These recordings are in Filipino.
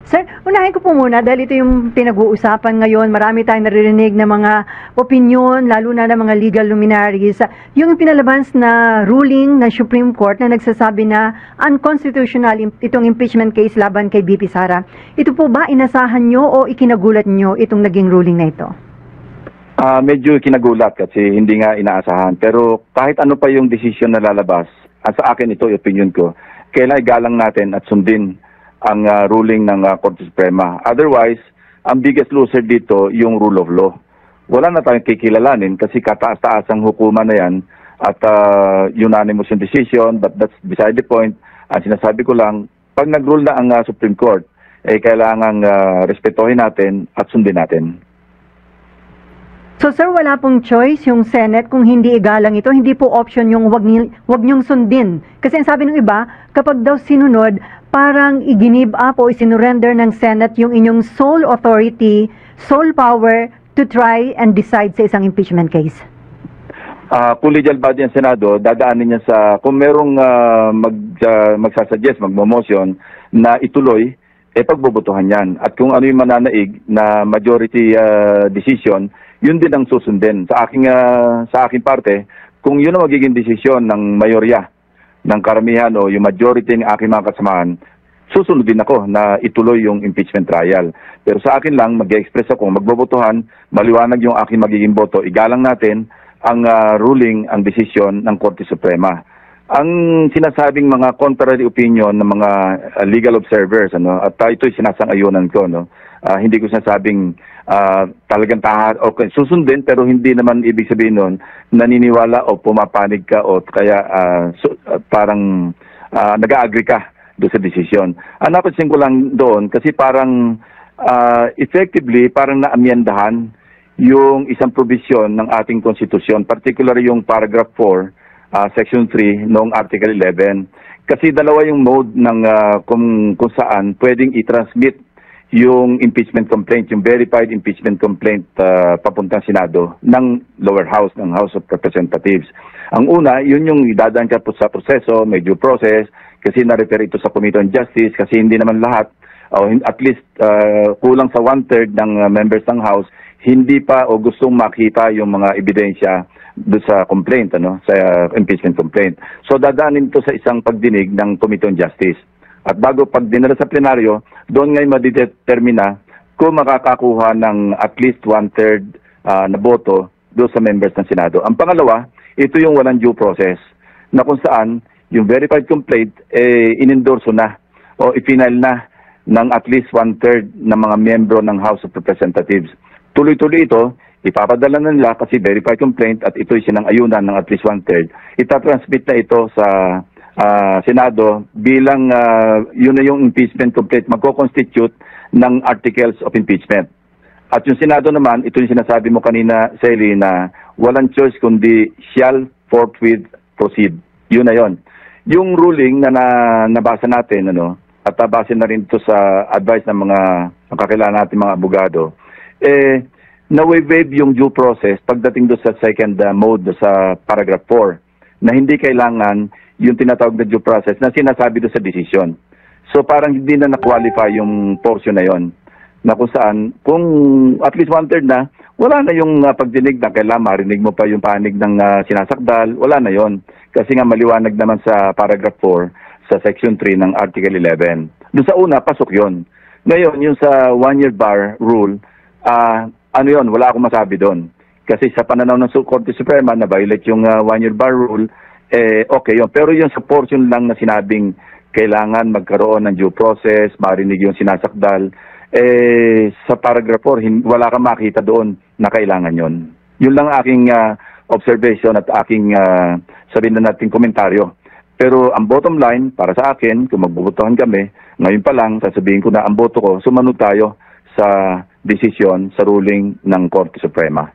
Sir, unahin ko po muna dahil ito yung pinag-uusapan ngayon. Marami tayong naririnig na mga opinion, lalo na ng mga legal luminaries. Yung pinalabas na ruling ng Supreme Court na nagsasabi na unconstitutional itong impeachment case laban kay BP Sara. Ito po ba inasahan nyo o ikinagulat nyo itong naging ruling na ito? Medyo kinagulat kasi hindi nga inaasahan. Pero kahit ano pa yung desisyon na lalabas, sa akin ito, opinion ko, kailangan igalang natin at sundin ang ruling ng Korte Suprema. Otherwise, ang biggest loser dito yung rule of law. Wala na tayong kikilalanin kasi kataas-taas ang hukuman na yan at unanimous yung decision, but that's beside the point. Ang sinasabi ko lang, pag nag-rule na ang Supreme Court, kailangang respetuhin natin at sundin natin. So sir, wala pong choice yung Senate kung hindi igalang ito, hindi po option yung wag niyong sundin. Kasi ang sabi ng iba, kapag daw sinunod, parang i-give up o isinurrender ng Senate yung inyong sole authority, sole power to try and decide sa isang impeachment case. Collegial body ng Senado, dadaanin niya sa, kung merong magsasuggest, magmo-motion na ituloy, pagbobotohan yan. At kung ano yung mananaig na majority decision, yun din ang susundin. Sa aking parte, kung yun ang magiging desisyon ng mayorya, ng karamihan o yung majority ng aking mga kasamahan, susunodin ako na ituloy yung impeachment trial. Pero sa akin lang, mag-express ako, magbobotohan, maliwanag yung aking magiging boto, igalang natin ang ruling, ang desisyon ng Korte Suprema. Ang sinasabing mga contrary opinion ng mga legal observers, at ito'y sinasang-ayunan ko, hindi ko sinasabing talagang okay, susundin, pero hindi naman ibig sabihin nun naniniwala o pumapanig ka o kaya parang nag-agree ka doon sa desisyon. Ang napansin ko lang doon kasi parang effectively parang naamyendahan yung isang provision ng ating konstitusyon, particularly yung paragraph 4, section 3 noong article 11. Kasi dalawa yung mode ng kung saan pwedeng i-transmit yung impeachment complaint, yung verified impeachment complaint papuntang Senado ng lower house, ng House of Representatives. Ang una, yun yung idadaan ka po sa proseso, may due process, kasi na-refer ito sa Committee on Justice, kasi hindi naman lahat, at least kulang sa 1/3 ng members ng House, hindi pa o gustong makita yung mga ebidensya doon sa complaint, sa impeachment complaint. So dadaanin ito sa isang pagdinig ng Committee on Justice. At bago pag dinala sa plenaryo, doon ngayon madidetermina kung makakakuha ng at least 1/3 na boto doon sa members ng Senado. Ang pangalawa, ito yung walang due process na kung saan yung verified complaint inendorso na o ipinal na ng at least 1/3 ng mga membro ng House of Representatives. Tuloy-tuloy ito, ipapadala na nila kasi verified complaint at ito'y sinang-ayunan ng at least 1/3. Itatransmit na ito sa Senado bilang yun na yung impeachment complaint, magko-constitute ng articles of impeachment. At yung Senado naman, ito yung sinasabi mo kanina, Sally, na walang choice kundi shall forthwith proceed. Yun na yun. Yung ruling na nabasa natin, at base na rin ito sa advice ng mga kakilala natin mga abogado, na-waive yung due process pagdating doon sa second mode sa paragraph 4 na hindi kailangan yung tinatawag na due process na sinasabi doon sa decision. So parang hindi na na-qualify yung portion na yon na kung saan, kung at least 1/3 na, wala na yung pagdinig na kailangan marinig mo pa yung panig ng sinasakdal, wala na yon. Kasi nga maliwanag naman sa paragraph 4 sa section 3 ng article 11. Doon sa una, pasok yon. Ngayon, yung sa 1-year bar rule, yon, wala akong masabi doon. Kasi sa pananaw ng Korte Suprema na violate yung 1-year bar rule, okay yun. Pero yung sa portion lang na sinabing kailangan magkaroon ng due process, marinig yung sinasakdal, sa paragraph 4, wala kang makita doon na kailangan yon. Yun lang aking observation at aking sabihin na natin komentaryo. Pero ang bottom line, para sa akin, kung magbubutuhan kami, ngayon pa lang, sasabihin ko na ang boto ko, sumunod tayo sa desisyon, sa ruling ng Korte Suprema.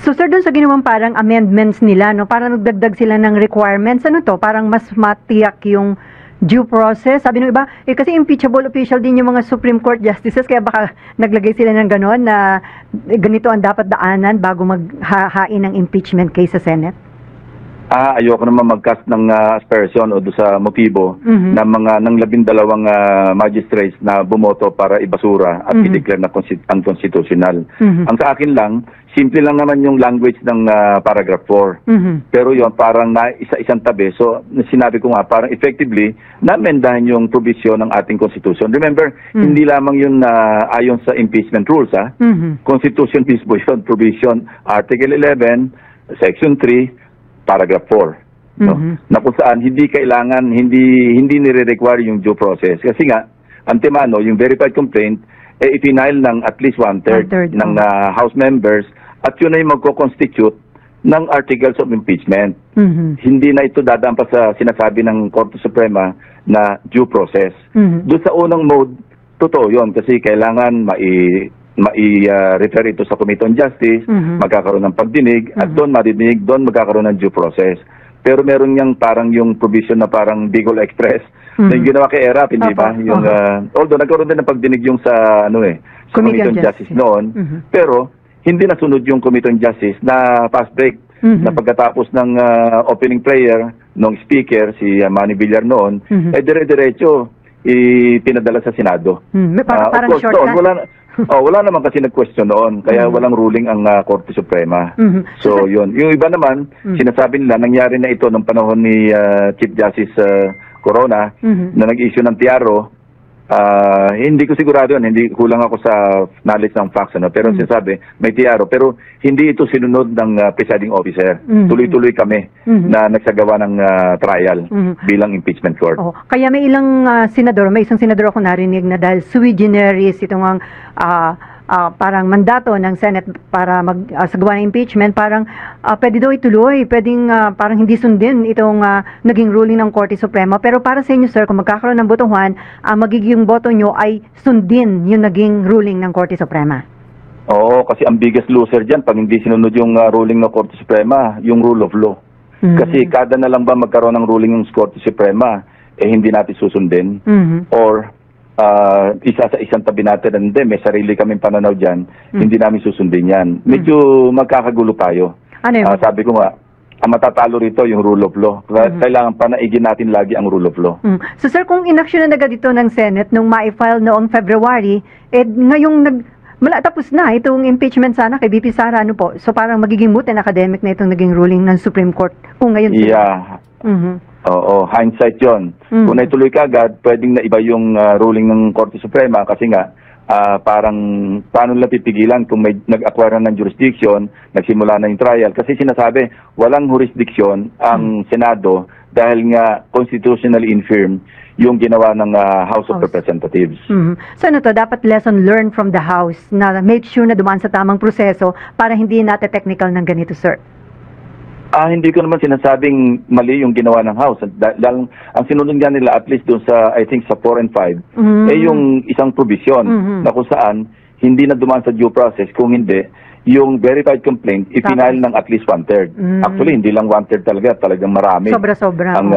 So sir, doon sa ginawang parang amendments nila, parang nagdagdag sila ng requirements, parang mas matiyak yung due process. Sabi ng iba, kasi impeachable official din yung mga Supreme Court justices, kaya baka naglagay sila ng gano'n na ganito ang dapat daanan bago maghahain ng impeachment case sa Senate? Ayoko naman mag-cast ng aspersion o do sa motibo Mhm. ng 12 magistrates na bumoto para ibasura at i-declare na unconstitutional. Mhm. Ang sa akin lang, simple lang naman yung language ng paragraph 4. Mhm. Pero yon parang na isa-isang tabi. So, sinabi ko nga, parang effectively, na-amendahan yung provision ng ating Constitution. Remember, hindi lamang yun ayon sa impeachment rules, Mhm. Constitution mismo yun, provision, Article 11, Section 3, Paragraph 4. No? Mhm. Na kung saan hindi kailangan, hindi nire-require yung due process. Kasi nga, antemano, yung verified complaint, ipinail ng at least one-third One-third, ng House members at yun ay magko-constitute ng articles of impeachment. Mhm. Hindi na ito dadaan pa sa sinasabi ng Korte Suprema na due process. Mhm. Doon sa unang mode, totoo yun kasi kailangan refer ito sa Committee on Justice, Mhm. magkakaroon ng pagdinig, at doon maridinig, doon magkakaroon ng due process. Pero meron niyang parang yung provision na parang Bicol Express, na yung ginawa kay ERAP, hindi ba? Opo, Yung, although nagkaroon din ng pagdinig yung sa, sa Committee on Justice noon, Mhm. pero hindi nasunod yung Committee on Justice na fast break, Mhm. na pagkatapos ng opening prayer ng speaker, si Manny Villar noon, Mhm. dire-diretso ipinadala sa Senado. Parang Of course, shortcut. doon, wala naman kasi nag-question noon, kaya walang ruling ang Korte Suprema. Mhm. So, yun. Yung iba naman, sinasabi nila, nangyari na ito nung panahon ni Chief Justice Corona, Mhm. na nag-issue ng tiaro. Hindi ko sigurado yun, hindi kulang ako sa knowledge ng facts, pero sinasabi, may tiaro. Pero hindi ito sinunod ng presiding officer. Mhm. Tuloy-tuloy kami na nagsagawa ng trial bilang impeachment court. Oh, kaya may ilang senador, may isang senador ako narinig na dahil sui generis itong ang parang mandato ng Senate para magsagawa ng impeachment, parang pwede daw ituloy, pwedeng parang hindi sundin itong naging ruling ng Korte Suprema. Pero para sa inyo, sir, kung magkakaroon ng botohan, magiging boto nyo ay sundin yung naging ruling ng Korte Suprema. Oo, kasi ang biggest loser dyan, pag hindi sinunod yung ruling ng Korte Suprema, yung rule of law. Kasi kada na lang ba magkaroon ng ruling ng Korte Suprema, hindi natin susundin. Or isa sa isang tabi natin, hindi, may sarili kaming pananaw dyan, hindi namin susundin yan. Medyo magkakagulo tayo. Ano yun? Sabi ko nga, ang matatalo rito yung rule of law. Kailangan panaigin natin lagi ang rule of law. So sir, kung inaksyon na agad ito ng Senate nung ma-file noong February, ngayong tapos na itong impeachment sana kay VP Sara, ano po? So parang magiging moot and academic na itong naging ruling ng Supreme Court kung ngayon. Yeah. Oo, hindsight yon. Kung naituloy ka agad, pwedeng na iba yung ruling ng Korte Suprema kasi nga, parang paano nila pipigilan kung may nag-acquire ng jurisdiction, nagsimula na yung trial. Kasi sinasabi, walang jurisdiction ang Senado dahil nga constitutionally infirm yung ginawa ng House of Representatives. So ano to, dapat lesson learned from the House na make sure na dumaan sa tamang proseso para hindi natin technical ng ganito, sir. Hindi ko naman sinasabing mali yung ginawa ng House. Dahil ang sinunod nga nila, at least doon sa, I think sa 4 and 5, yung isang provision na kung saan hindi na dumaan sa due process. Kung hindi, yung verified complaint, ipinail ng at least 1/3. Actually, hindi lang 1/3 talagang marami. Sobra-sobra. Ang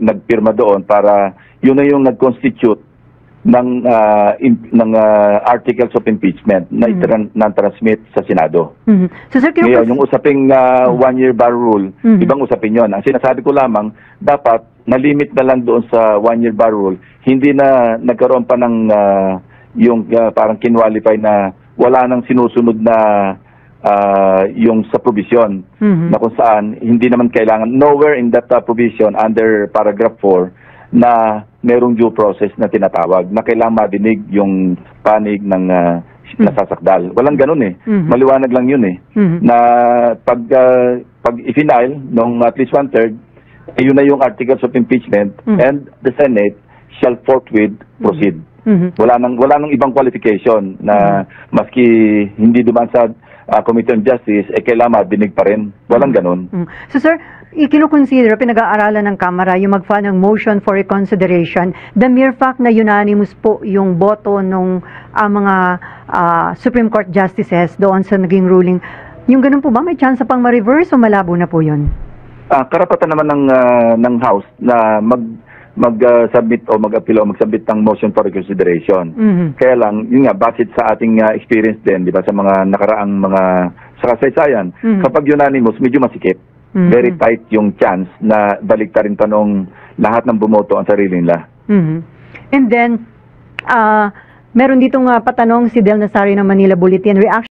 nagpirma doon para yun na yung nag-constitute ng articles of impeachment na na-transmit sa Senado. So, sir, Ngayon, yung usaping one-year bar rule, ibang usapin yon. Ang sinasabi ko lamang, dapat na-limit na lang doon sa one-year bar rule, hindi na nagkaroon pa ng parang kinwalify na wala nang sinusunod na yung sa provision na kung saan hindi naman kailangan, nowhere in that provision under paragraph 4 na merong due process na tinatawag na kailangan madinig yung panig ng nasasakdal. Walang ganun eh. Maliwanag lang yun eh. Na pag i-final nung at least 1/3, yun na yung articles of impeachment and the Senate shall forthwith proceed. Wala nang ibang qualification na maski hindi duman sa Committee on Justice, kailangan madinig pa rin. Walang ganun. So sir, ikinukonsider, pinag-aaralan ng Kamara yung mag-file ng motion for reconsideration, the mere fact na unanimous po yung boto ng mga Supreme Court Justices doon sa naging ruling, yung ganun po ba, may chance pang ma-reverse o malabo na po yun? Karapatan naman ng House na mag-submit o mag-appeal o mag-submit ng motion for reconsideration. Kaya lang, yun nga, basit sa ating experience din, di ba, sa mga nakaraang mga sa kasaysayan, kapag unanimous, medyo masikip. Mhm. Very tight yung chance na baliktarin pa nung lahat ng bumoto ang sarili nila. Mhm. And then, meron ditong patanong si Del Nazario ng Manila Bulletin. Reaction